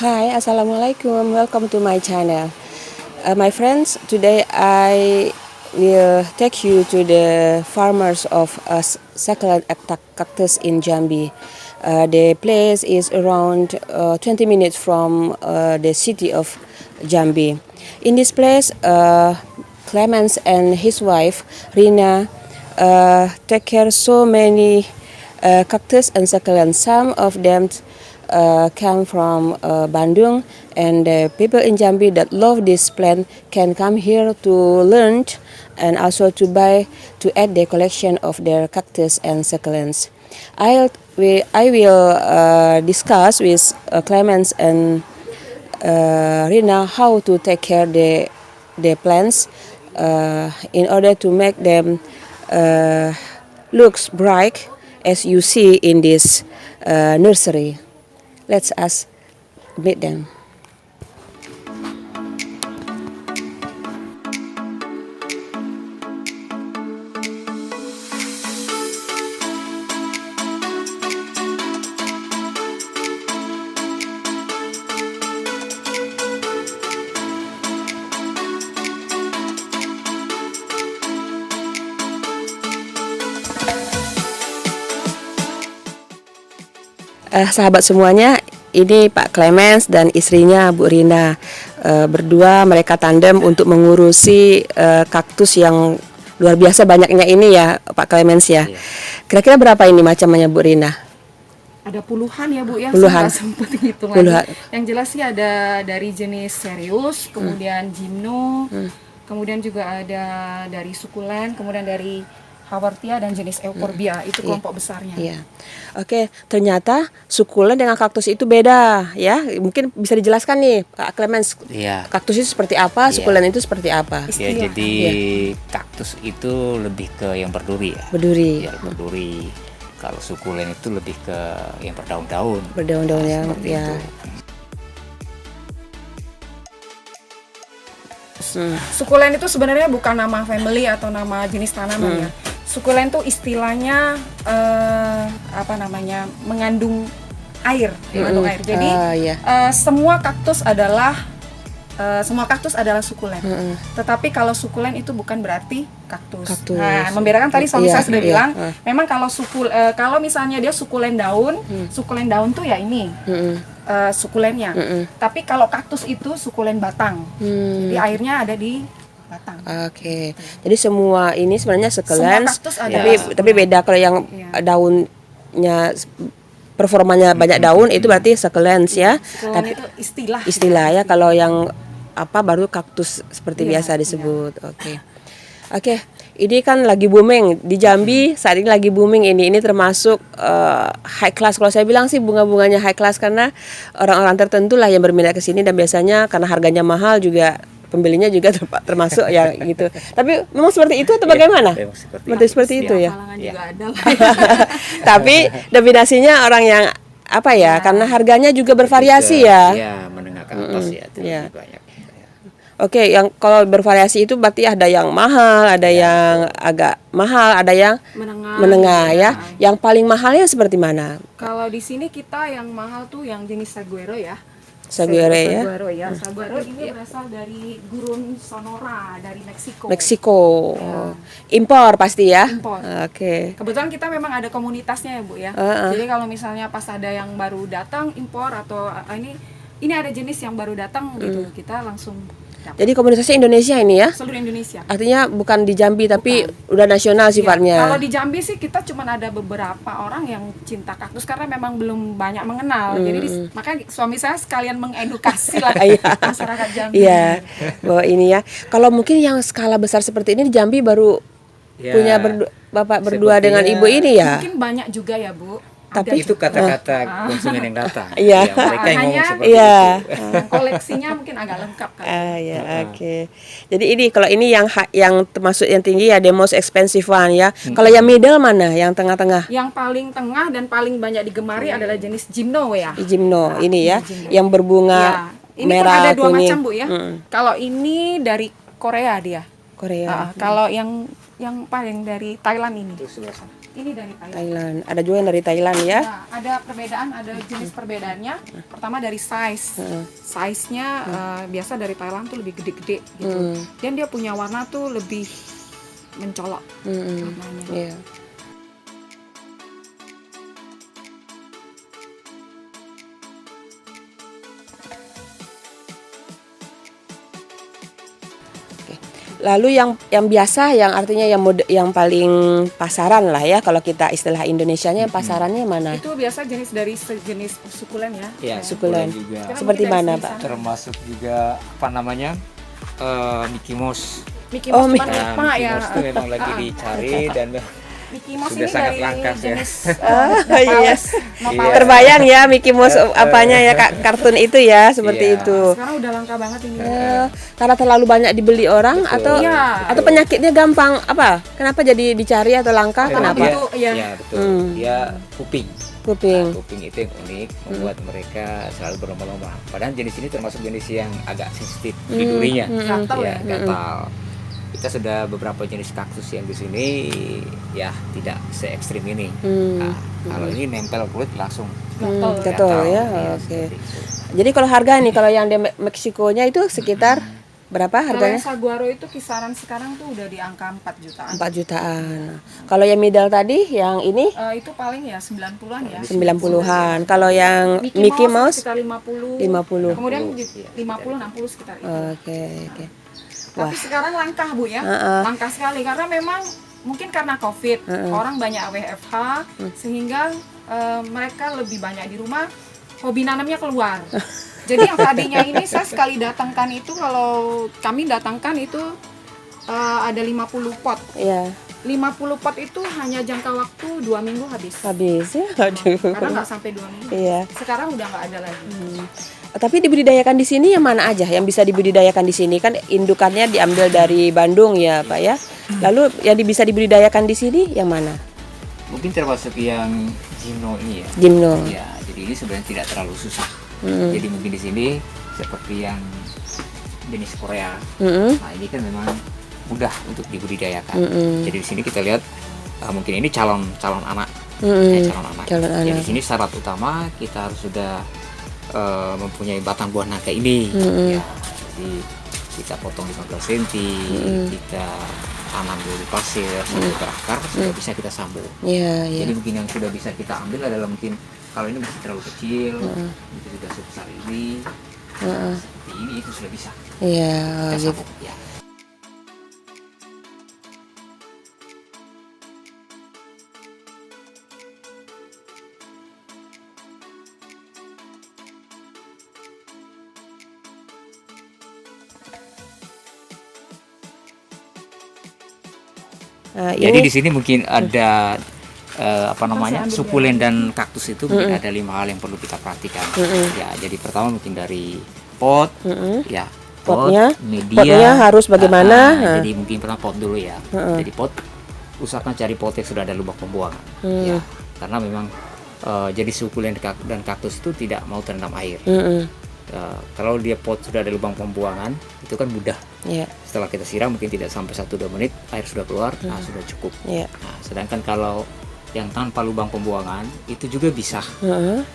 Hi, Assalamualaikum. Welcome to my channel. My friends, today I will take you to the farmers of succulent cactus in Jambi. The place is around 20 minutes from the city of Jambi. In this place, Clemens and his wife Rina take care so many cactus and succulents. Some of them come from Bandung, and the people in Jambi that love this plant can come here to learn and also to buy to add the collection of their cactus and succulents. I will discuss with Clemens and Rina how to take care the plants in order to make them looks bright as you see in this nursery. Let's us meet them. Sahabat semuanya, ini Pak Clemens dan istrinya Bu Rina. Berdua mereka tandem untuk mengurusi kaktus yang luar biasa banyaknya ini ya Pak Clemens ya. Kira-kira berapa ini macamnya Bu Rina? Ada puluhan ya Bu ya, Puluhan. sempat hitung Puluhan. lagi. Yang jelas sih ada dari jenis serius, kemudian gymno, kemudian juga ada dari sukulen, kemudian dari haworthia dan jenis euphorbia. Itu kelompok besarnya. Iya. Oke, ternyata sukulen dengan kaktus itu beda ya. Mungkin bisa dijelaskan nih Pak Clemens. Iya. Kaktus itu seperti apa, sukulen itu seperti apa? Ya, jadi kaktus itu lebih ke yang berduri ya. Berduri. Ya, berduri. Kalau sukulen itu lebih ke yang berdaun-daun. Berdaun-daun yang seperti ya. itu. Sukulen itu sebenarnya bukan nama family atau nama jenis tanaman ya. Sukulen itu istilahnya mengandung air, mengandung air. Jadi semua kaktus adalah sukulen. Tetapi kalau sukulen itu bukan berarti kaktus. Nah, membedakan tadi suami saya sudah bilang, memang kalau misalnya dia sukulen daun tuh ya ini. Sukulennya. Tapi kalau kaktus itu sukulen batang. Jadi airnya ada di batang. Oke. Jadi semua ini sebenarnya succulents, tapi beda kalau yang daunnya performanya banyak daun itu berarti succulents ya. Tapi itu istilah ya, kalau yang baru kaktus seperti biasa disebut. Oke. Ini kan lagi booming di Jambi, saat ini lagi booming ini. Ini termasuk high class. Kalau saya bilang sih bunga-bunganya high class karena orang-orang tertentu lah yang berminat ke sini, dan biasanya karena harganya mahal juga pembelinya juga termasuk ya gitu. Tapi memang seperti itu atau bagaimana? Seperti itu ya. Juga ada. Tapi dominasinya orang yang karena harganya juga bervariasi ya. Ya, menengah ke atas ya, itu lebih banyak. Oke, yang kalau bervariasi itu berarti ada yang mahal, ada yang agak mahal, ada yang menengah ya. Yang paling mahalnya seperti mana? Kalau di sini kita yang mahal tuh yang jenis saguaro ya. Saguaro ya. Saguaro ini berasal dari gurun Sonora, dari Meksiko. Ya. Impor pasti ya? Impor. Oke. Kebetulan kita memang ada komunitasnya ya Bu ya. Jadi kalau misalnya pas ada yang baru datang impor atau ini ada jenis yang baru datang gitu, kita langsung dapat. Jadi komunitasnya Indonesia ini ya? Seluruh Indonesia. Artinya bukan di Jambi tapi udah nasional sifatnya. Kalau di Jambi sih kita cuma ada beberapa orang yang cinta kaktus karena memang belum banyak mengenal. Jadi makanya suami saya sekalian mengedukasi lah masyarakat Jambi. Iya. Bahwa ini ya. Kalau mungkin yang skala besar seperti ini di Jambi baru punya Bapak berdua dengan Ibu ini ya. Mungkin banyak juga ya Bu. Tapi itu kata-kata konsumen yang datang. Iya. Mereka yang ngomong seperti itu. Koleksinya mungkin agak lengkap kan. Oke. Jadi ini kalau ini yang termasuk yang tinggi ya, the most expensive one ya. Kalau yang middle mana? Yang tengah-tengah? Yang paling tengah dan paling banyak digemari adalah jenis gymno ya. Gymno ini ya, yang berbunga merah, ada dua kuning. macam Bu ya. Kalau ini dari Korea dia. Korea. Kalau yang paling dari Thailand ini. Ini dari Thailand. Thailand. Ada juga yang dari Thailand ya. Nah, ada perbedaan, ada jenis perbedaannya. Pertama dari size. Size-nya biasa dari Thailand tuh lebih gede-gede gitu. Dan dia punya warna tuh lebih mencolok warnanya. Iya. Lalu yang biasa, yang artinya yang paling pasaran lah ya, kalau kita istilah Indonesianya pasarannya mana? Itu biasa sejenis sukulen ya. Ya, Sukulen. juga. Seperti mana, Pak? Termasuk juga apa namanya? Mickey Mouse. Mickey Mouse Mickey lupa Mickey ya. Mouse itu memang lagi dicari dan Mickey Mouse sudah ini sangat dari langka ya. jenis Iya. Nopales. Terbayang ya Mickey Mouse apanya ya, kartun itu ya, seperti Iya. itu. Sekarang udah langka banget ini. Karena terlalu banyak dibeli orang. Betul. atau Iya. atau penyakitnya gampang apa? Kenapa jadi dicari atau langka? Memang Kenapa? itu, ya. Ya, betul. Dia kuping. Kuping. Nah, kuping itu yang unik, membuat mereka selalu berlomba-lomba. Padahal jenis ini termasuk jenis yang agak sensitif di durinya. Gatal ya. Gatal. Kita sudah beberapa jenis kaktus yang di sini ya tidak se ekstrim ini. Nah, kalau ini nempel kulit langsung Gatal ya. Oke. seperti itu. Jadi kalau harga nih, kalau yang di Meksikonya itu sekitar berapa Kalau harganya? yang saguaro itu kisaran sekarang tuh udah di angka 4 jutaan. 4 jutaan. Kalau yang middle tadi, yang ini Itu paling ya 90-an ya. 90-an. Kalau yang Mickey Mouse sekitar 50. 50. Kemudian 50 60 sekitar itu. Oke. Tapi sekarang langka Bu ya. Langka sekali karena memang mungkin karena Covid, orang banyak WFH sehingga mereka lebih banyak di rumah, hobi nanamnya keluar. Jadi yang tadinya ini saya sekali datangkan itu, kalau kami datangkan itu ada 50 pot. Iya. 50 pot itu hanya jangka waktu 2 minggu habis. Habis ya. Aduh. Karena nggak sampai 2 minggu. Iya. Sekarang udah nggak ada lagi. Tapi dibudidayakan di sini yang mana aja yang bisa dibudidayakan di sini? Kan indukannya diambil dari Bandung ya, Pak ya. Lalu yang bisa dibudidayakan di sini yang mana? Mungkin termasuk yang Gimno ini ya. Gimno. Ya, jadi ini sebenarnya tidak terlalu susah. Jadi mungkin di sini seperti yang jenis Korea. Nah, ini kan memang mudah untuk dibudidayakan. Jadi di sini kita lihat mungkin ini calon anak. Calon anak. Jadi di sini syarat utama kita harus sudah mempunyai batang buah nangka ini. Ya, jadi kita potong 15 cm, kita tanam dulu di pasir sampai berakar, sudah bisa kita sambung. Jadi mungkin yang sudah bisa kita ambil adalah mungkin kalau ini masih terlalu kecil, itu sudah sebesar ini, seperti ini itu sudah bisa. Iya. Kita sambung. Ya. Jadi di sini mungkin ada apa namanya sukulen dan kaktus itu mungkin ada 5 hal yang perlu kita perhatikan. Ya, jadi pertama mungkin dari pot, ya Potnya media harus bagaimana? Jadi mungkin pertama pot dulu ya. Jadi pot, usahakan cari pot yang sudah ada lubang pembuangan. Ya, karena memang jadi sukulen dan kaktus itu tidak mau terendam air. Kalau dia pot sudah ada lubang pembuangan itu kan mudah. Setelah kita siram mungkin tidak sampai 1-2 menit air sudah keluar, nah sudah cukup. Nah, sedangkan kalau yang tanpa lubang pembuangan itu juga bisa.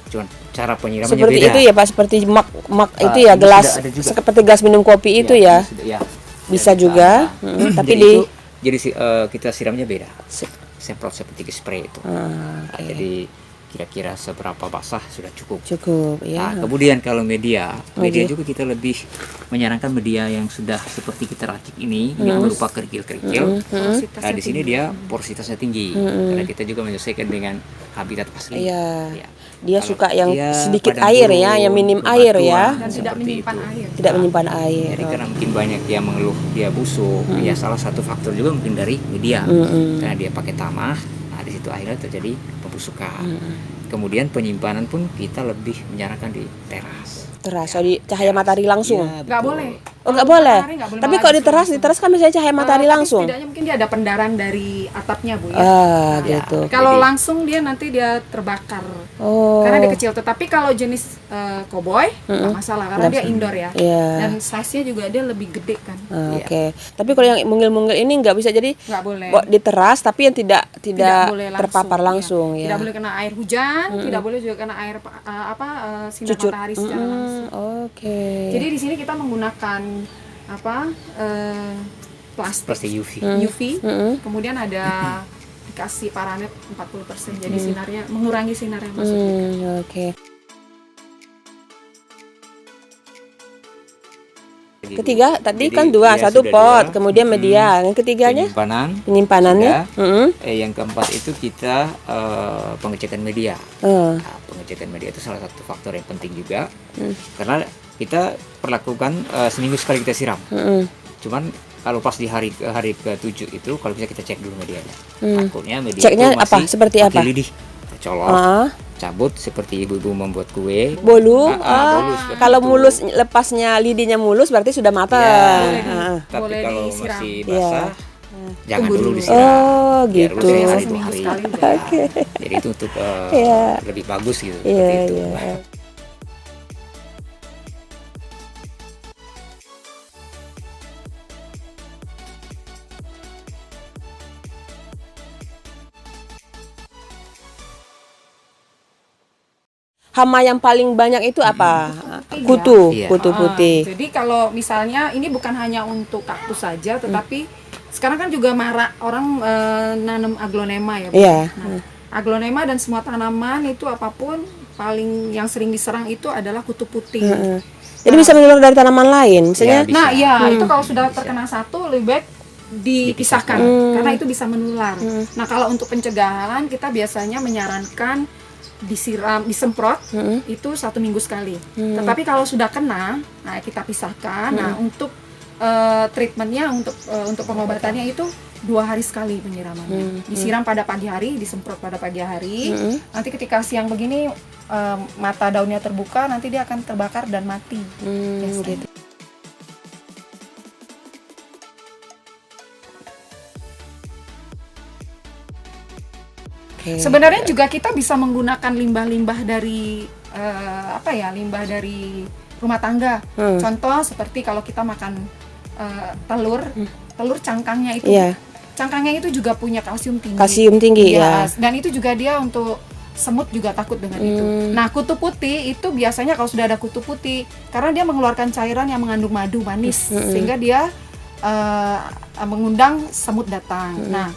Cuman cara penyiramannya seperti beda. itu ya Pak, seperti mak itu ya, gelas seperti gelas minum kopi itu ya. Bisa juga. Tapi jadi kita siramnya beda. Semprot seperti spray itu. Nah, jadi kira-kira seberapa basah sudah cukup. Ya. Nah, kemudian kalau media juga kita lebih menyarankan media yang sudah seperti kita racik ini yang berupa kerikil-kerikil. Nah, di sini dia porositasnya tinggi karena kita juga menyesuaikan dengan habitat asli. Iya. Ya. Dia Kalau suka yang dia sedikit padang air gurun, ya, yang minim air ya. Dan tidak menyimpan air. Tidak menyimpan air. Jadi karena mungkin banyak yang mengeluh dia busuk, ya salah satu faktor juga mungkin dari media. Karena dia pakai tanah, nah di situ akhirnya terjadi pembusukan. Kemudian penyimpanan pun kita lebih menyarankan di teras. Teras, di cahaya matahari langsung. Ya, Nggak betul. boleh. Oh, nggak boleh. Nggak boleh Tapi malah kalau di langsung. teras kan biasanya cahaya matahari Tapi langsung. setidaknya mungkin dia ada pendaran dari atapnya Bu ya. Gitu. Kalau Jadi- langsung dia nanti dia terbakar. Oh. Karena dia kecil. Tetapi kalau jenis koboi nggak masalah karena dia indoor ya. Iya. Dan size-nya juga dia lebih gede kan. Oke. Tapi kalau yang mungil-mungil ini nggak bisa, jadi Nggak boleh. di teras tapi yang tidak Boleh terpapar langsung ya. ya. Tidak boleh kena air hujan, tidak boleh juga kena air sinar Cucut. matahari secara langsung. Oke. Jadi di sini kita menggunakan plastik UV. UV. Kemudian ada dikasih paranet 40%. Jadi sinarnya mengurangi sinar yang masuk. Oke. Jadi, Ketiga tadi jadi kan dua, ya satu sudah pot, dua. kemudian media. Yang ketiganya penyimpanannya. Sudah. Yang keempat itu kita pengecekan media. Nah, pengecekan media itu salah satu faktor yang penting juga, karena kita perlakukan seminggu sekali kita siram. Cuman kalau pas di hari ke-7 itu kalau bisa kita cek dulu medianya. Takutnya media Ceknya itu masih apa? Seperti pakai apa? lidih. Kita colok, cabut seperti ibu-ibu membuat kue. Bolu. Bolu seperti Kalau itu. mulus, lepasnya lidinya mulus berarti sudah matang. Ya. Tapi Boleh kalau disiram. masih basah, jangan Tunggu dulu dulu. disiram. Oh, Biar gitu. udah hari 2 Seminggu hari. sekali udah. Jadi itu untuk lebih bagus gitu. Iya, Seperti itu. iya. Hama yang paling banyak itu apa? Kutu, Iya. kutu putih. Jadi kalau misalnya ini bukan hanya untuk kaktus saja, tetapi sekarang kan juga marak orang nanam aglonema ya Bu. Iya. Nah, aglonema dan semua tanaman itu apapun paling yang sering diserang itu adalah kutu putih. Jadi bisa menular dari tanaman lain, misalnya. Bisa. Nah, iya, itu kalau sudah terkena satu lebih baik dipisahkan karena itu bisa menular. Nah, kalau untuk pencegahan kita biasanya menyarankan disemprot itu 1 minggu sekali. Tetapi kalau sudah kena, nah kita pisahkan. Nah, untuk treatmentnya untuk pengobatannya itu 2 hari sekali penyiramannya. Disiram pada pagi hari, disemprot pada pagi hari. Nanti ketika siang begini mata daunnya terbuka, nanti dia akan terbakar dan mati. Biasanya. Gitu. Sebenarnya juga kita bisa menggunakan limbah-limbah dari limbah dari rumah tangga. Contoh seperti kalau kita makan telur cangkangnya itu. Iya. Cangkangnya itu juga punya kalsium tinggi. Kalsium tinggi ya. Dan itu juga dia untuk semut juga takut dengan itu. Nah, kutu putih itu biasanya kalau sudah ada kutu putih, karena dia mengeluarkan cairan yang mengandung madu manis, sehingga dia mengundang semut datang. Nah,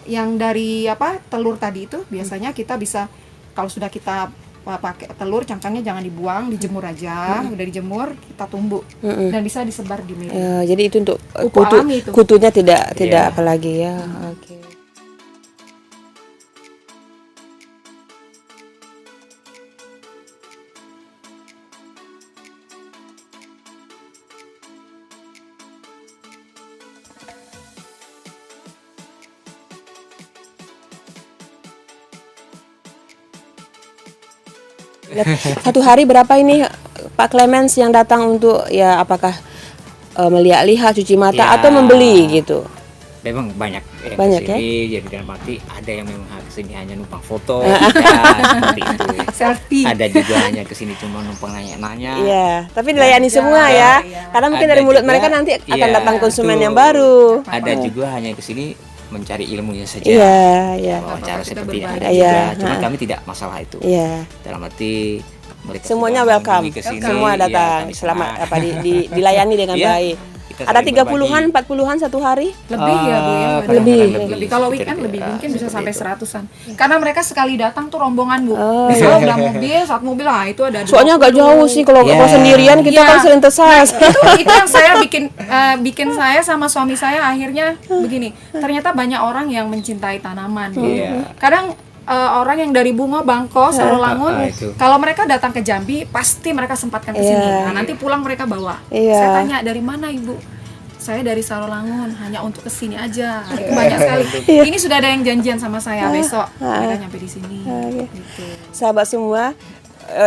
yang dari telur tadi itu biasanya kita bisa, kalau sudah kita pakai telur, cangkangnya jangan dibuang, dijemur aja. Udah dijemur, kita tumbuk dan bisa disebar di media. Jadi itu untuk Pupuk alami itu. kutunya tidak apalagi ya. Oke. Satu hari berapa ini Pak Clemens yang datang untuk ya apakah melihat-lihat, cuci mata Ya. atau membeli gitu? Memang banyak yang Banyak, kesini, jadi dalam arti ada yang memang kesini hanya numpang foto, ya, seperti itu. Selfie. Ada juga hanya kesini cuma numpang nanya-nanya. Iya, tapi dilayani semua ya. iya. Karena mungkin Ada dari mulut juga, mereka nanti akan iya, datang konsumen betul. yang baru. Ada juga hanya kesini mencari ilmunya saja. Iya, iya. Wawancara Kita seperti berbagi. ada Iya, juga. Cuma kami tidak masalah itu. Iya. Dalam arti mereka Semuanya sudah welcome. mengunjungi kesini, Semua ya, datang. kami Selamat senang. dilayani dengan Iya, baik. kita Ada saling 30-an, berbagi. 40-an satu hari? Lebih ya Bu ya. Lebih. Lebih. Kalau weekend lebih, mungkin bisa sampai 100-an. Karena mereka sekali datang tuh rombongan Bu. Oh, Misalnya udah mobil, satu mobil itu ada 20. Soalnya agak jauh sih kalau Iya. sendirian kita Iya. kan sering tersayat. itu yang saya bikin saya sama suami saya akhirnya begini. Ternyata banyak orang yang mencintai tanaman. Iya. Kadang orang yang dari Bungo, Bangko, Sarolangun, itu. kalau mereka datang ke Jambi pasti mereka sempatkan ke sini. Iya. Nah, nanti pulang mereka bawa. Iya. Saya tanya, dari mana Ibu? Saya dari Sarolangun, hanya untuk kesini aja. Itu banyak sekali. Ini sudah ada yang janjian sama saya besok. Mereka nyampe di sini. Gitu. Sahabat semua,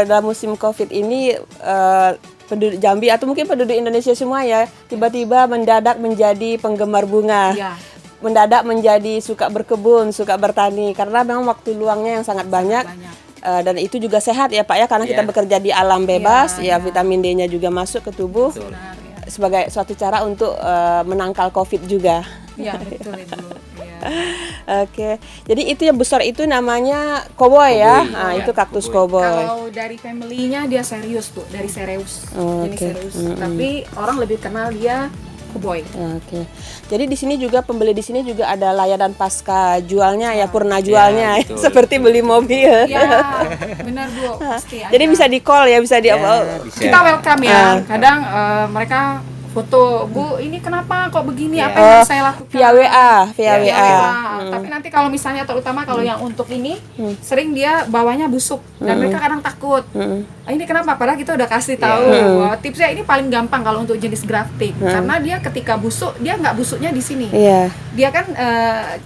dalam musim COVID ini penduduk Jambi atau mungkin penduduk Indonesia semua ya tiba-tiba mendadak menjadi penggemar bunga. Ya. Mendadak menjadi suka berkebun, suka bertani karena memang waktu luangnya yang sangat banyak. Dan itu juga sehat ya Pak ya karena kita bekerja di alam bebas ya vitamin D-nya juga masuk ke tubuh. Betul. Sebagai suatu cara untuk menangkal COVID juga. Iya betul Ibu. Ya. Oke, jadi itu yang besar itu namanya koboi ya. Nah, ya, itu kaktus koboi. koboi. Kalau dari family-nya dia serius Bu, dari Cereus. Jenis oke. Cereus. Tapi orang lebih kenal dia koboi. Oke. Jadi di sini juga pembeli di sini juga ada layanan pasca jualnya ya, purna jualnya betul, seperti beli mobil. Ya, benar Bu, pasti ada. Jadi bisa di call ya, bisa di Ya, bisa. Kita welcome ya. Kadang mereka foto, Bu, ini kenapa kok begini? Apa yang harus saya lakukan? via WA, via Ya, WA. Tapi nanti kalau misalnya terutama kalau yang untuk ini sering dia bawahnya busuk dan mereka kadang takut. "Ah, ini kenapa? Padahal kita udah kasih tahu. Wah, tipsnya ini paling gampang kalau untuk jenis grafting karena dia ketika busuk dia nggak busuknya di sini. Iya. Dia kan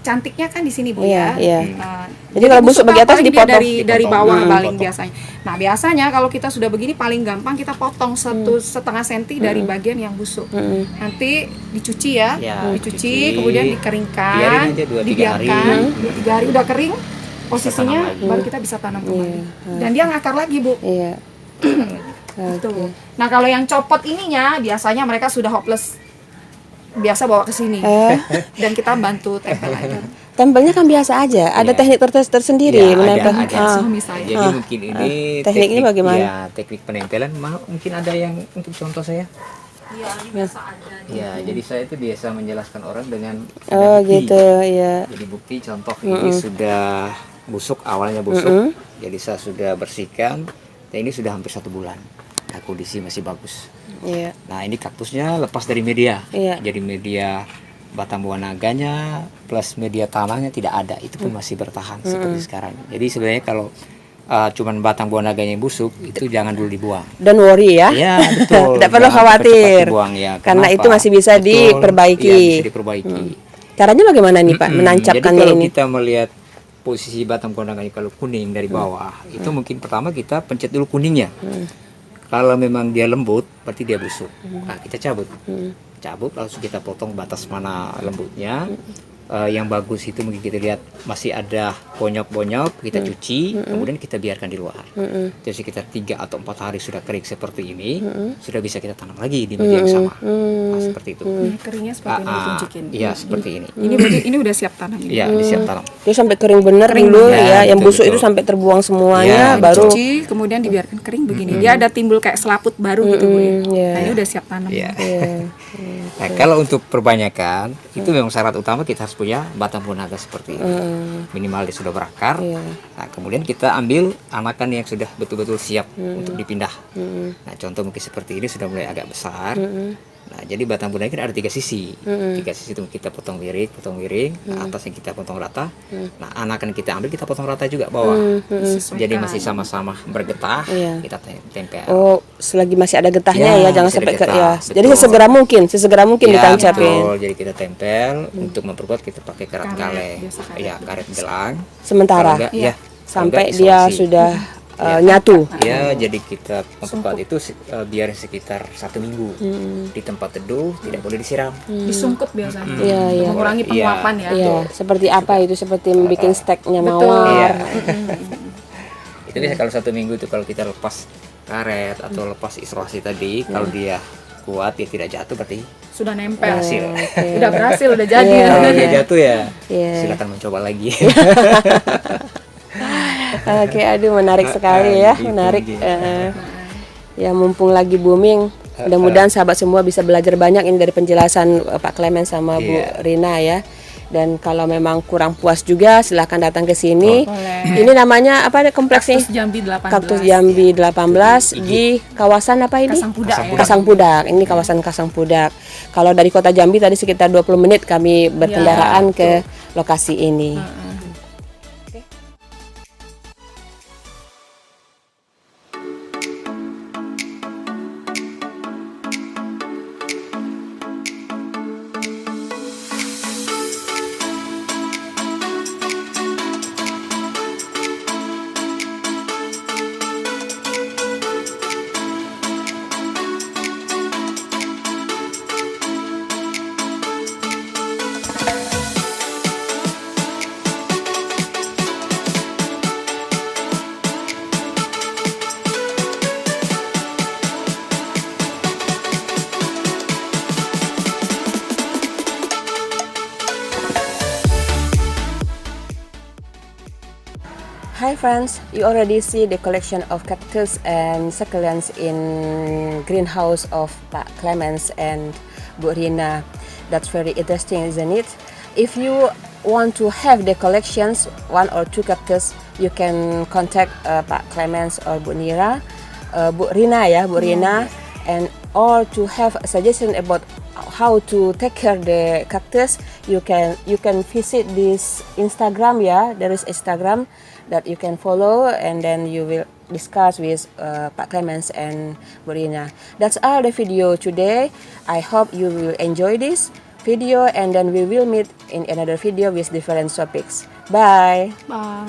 cantiknya kan di sini Bu Iya, ya. iya. Nah, Jadi kalau busuk busuknya bagian atas paling dia dipotong. dari bawah paling Dipotong. biasanya. Nah biasanya kalau kita sudah begini paling gampang kita potong 1,5 senti dari bagian yang busuk. Nanti dicuci ya, Ya, dicuci dicuci. kemudian dikeringkan, Biarin aja 2-3 dibiarkan hari. 2-3 hari udah kering posisinya tanam lagi. baru kita bisa tanam kembali. Dan dia ngakar lagi Bu. Iya. Gitu. Nah kalau yang copot ininya biasanya mereka sudah hopeless, biasa bawa ke sini dan kita bantu tempel aja. Tempelnya kan biasa aja. Ada Iya. teknik tersendiri Iya, menempel. ada. Suami saya. Jadi mungkin ini Tekniknya bagaimana? Ya, teknik penempelan. Mungkin ada yang untuk contoh saya. Iya, ini biasa ada. Ya, jadi saya itu biasa menjelaskan orang dengan Oh bukti. gitu, ya. Jadi bukti contoh ini sudah busuk, awalnya busuk. Jadi saya sudah bersihkan. Dan ini sudah hampir 1 bulan. Nah, kondisi masih bagus. Iya. Nah, ini kaktusnya lepas dari media. Iya. Jadi media batang buah naganya plus media tanahnya tidak ada. Itu pun masih bertahan seperti sekarang. Jadi sebenarnya kalau cuman batang buah naganya yang busuk, itu jangan dulu dibuang. Don't worry ya. Ya, betul. Tidak perlu Jangan khawatir. cepat-cepat dibuang, ya. Karena Kenapa? itu masih bisa Betul. diperbaiki. Iya, bisa diperbaiki. Caranya bagaimana nih Pak Jadi menancapkannya kalau ini? kita melihat posisi batang buah naganya kalau kuning dari bawah, itu mungkin pertama kita pencet dulu kuningnya. Kalau memang dia lembut, berarti dia busuk. Nah, kita cabut. Cabut, langsung kita potong batas mana lembutnya. Yang bagus itu mungkin kita lihat masih ada bonyok-bonyok, kita cuci, kemudian kita biarkan di luar. Jadi sekitar 3 atau 4 hari sudah kering seperti ini, sudah bisa kita tanam lagi di media yang sama. Nah, seperti itu. Ini keringnya seperti ini ditunjukin. Iya, seperti ini. Ini berarti ini udah siap tanam ini. Iya, disiap tanam. Dia sampai kering bener Kering dulu banget. ya. Ya, Yang betul, busuk itu betul. sampai terbuang semuanya Ya, baru. Cuci, kemudian dibiarkan kering begini. Dia ada timbul kayak selaput baru gitu Bu ya. iya. Nah, ini udah siap tanam. Iya. Iya. Nah, kalau untuk perbanyakan, itu memang syarat utama kita harus punya batang buah naga seperti ini. Minimal dia sudah berakar. Iya. Nah, kemudian kita ambil anakan yang sudah betul-betul siap untuk dipindah. Nah, contoh mungkin seperti ini sudah mulai agak besar. Nah, jadi batang buah naga kan ada 3 sisi. 3 sisi itu kita potong wiring. Nah, atas yang kita potong rata. Nah, anakan kita ambil kita potong rata juga bawah. Disesuaikan. Jadi masih sama-sama bergetah. Iya. Kita tempel. Oh, selagi masih ada getahnya Ya, ya, jangan masih ada sampai ke getah, ya. Jadi betul. sesegera mungkin Ya, ditancapin. betul. Jadi kita tempel untuk memperkuat kita pakai karet Karet, kale. biasa karet. Ya, karet gelang. Sementara Kalau enggak, Iya. ya, sampai kalau enggak dia isolasi. sudah Ya. nyatu. Ya, jadi kita memperkuat itu biar sekitar 1 minggu di tempat teduh, tidak boleh disiram. Disungkup biasanya. Iya, iya. Untuk mengurangi penguapan ya. Iya, seperti apa itu? Seperti bikin steaknya Betul. mawar. Iya. Itu bisa kalau 1 minggu itu kalau kita lepas karet atau lepas isolasi tadi, kalau dia kuat dia tidak jatuh berarti Sudah nempel. berhasil. Udah berhasil, udah jadi. Iya. Kalau dia jatuh ya Iya. silakan mencoba lagi. Oke, aduh menarik sekali ya, Gitu, menarik. gitu. Ya mumpung lagi booming, mudah-mudahan sahabat semua bisa belajar banyak ini dari penjelasan Pak Clement sama Bu Iya. Rina ya. Dan kalau memang kurang puas juga silahkan datang ke sini. Boleh. Ini namanya apa kompleksnya? Kaktus Jambi 18. Kaktus Jambi 18 di kawasan apa ini? Kasang Pudak ya. Kasang Pudak. Ini kawasan Kasang Pudak. Kalau dari kota Jambi tadi sekitar 20 menit kami berkendaraan ke lokasi ini. Hi friends, you already see the collection of cactus and succulents in greenhouse of Pak Clemens and Bu Rina. That's very interesting, isn't it? If you want to have the collections, 1 or 2 cactus, you can contact Pak Clemens or Bu Rina, Bu Rina, and or to have a suggestion about how to take care the cactus, you can visit this Instagram. There is Instagram that you can follow, and then you will discuss with Pak Clemens and Bu Rina. That's all the video today. I hope you will enjoy this video, and then we will meet in another video with different topics. Bye. Bye.